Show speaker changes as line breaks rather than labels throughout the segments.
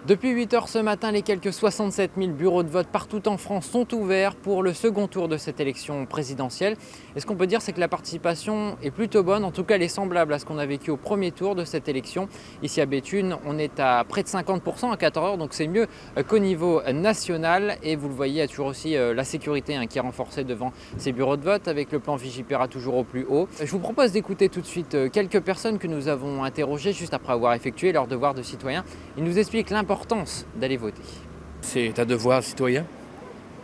Depuis 8 h ce matin, les quelques 67 000 bureaux de vote partout en France sont ouverts pour le second tour de cette élection présidentielle. Et ce qu'on peut dire, c'est que la participation est plutôt bonne, en tout cas elle est semblable à ce qu'on a vécu au premier tour de cette élection. Ici à Béthune, on est à près de 50% à 14 h, donc c'est mieux qu'au niveau national. Et vous le voyez, il y a toujours aussi la sécurité qui est renforcée devant ces bureaux de vote, avec le plan Vigipéra toujours au plus haut. Je vous propose d'écouter tout de suite quelques personnes que nous avons interrogées juste après avoir effectué leur devoir de citoyen. Ils nous expliquent l'importance d'aller voter.
C'est un devoir citoyen.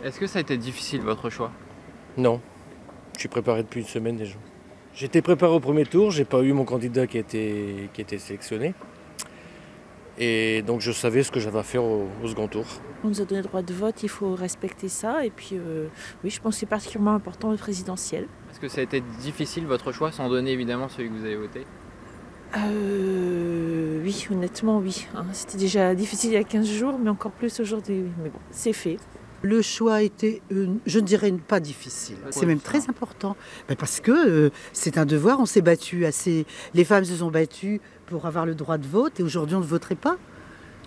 Est-ce que ça a été difficile votre choix?
Non, je suis préparé depuis une semaine déjà. J'étais préparé au premier tour, j'ai pas eu mon candidat qui a été sélectionné. Et donc je savais ce que j'avais à faire au second tour.
On nous a donné le droit de vote, il faut respecter ça. Et puis oui, je pense que c'est particulièrement important le présidentiel.
Est-ce que ça a été difficile votre choix, sans donner évidemment celui que vous avez voté?
Oui, honnêtement oui. C'était déjà difficile il y a 15 jours, mais encore plus aujourd'hui. Oui. Mais bon, c'est fait.
Le choix a été, je ne dirais pas difficile. C'est même très important. Parce que c'est un devoir, on s'est battu assez. Les femmes se sont battues pour avoir le droit de vote et aujourd'hui on ne voterait pas.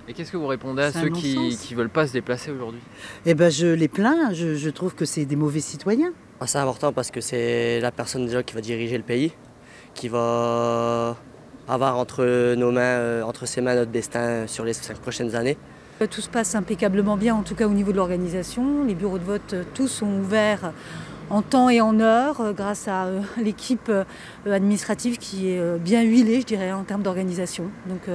Et qu'est-ce que vous répondez à ceux qui ne veulent pas se déplacer aujourd'hui?
Eh ben, je les plains, je trouve que c'est des mauvais citoyens.
C'est important parce que c'est la personne déjà qui va diriger le pays, qui va avoir entre ses mains notre destin sur les 5 prochaines années.
Tout se passe impeccablement bien, en tout cas au niveau de l'organisation. Les bureaux de vote, tous sont ouverts en temps et en heure, grâce à l'équipe administrative qui est bien huilée, je dirais, en termes d'organisation. Donc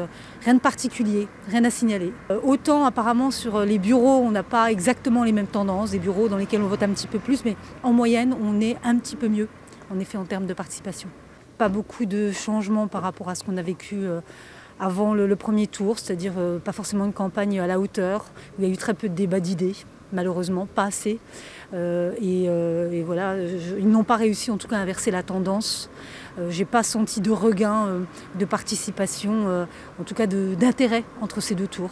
rien de particulier, rien à signaler. Autant apparemment sur les bureaux, on n'a pas exactement les mêmes tendances, des bureaux dans lesquels on vote un petit peu plus, mais en moyenne, on est un petit peu mieux, en effet, en termes de participation. Pas beaucoup de changements par rapport à ce qu'on a vécu avant le premier tour, c'est-à-dire pas forcément une campagne à la hauteur, où il y a eu très peu de débats d'idées, malheureusement, pas assez. Et voilà, ils n'ont pas réussi en tout cas à inverser la tendance. J'ai pas senti de regain de participation, en tout cas d'intérêt entre ces deux tours.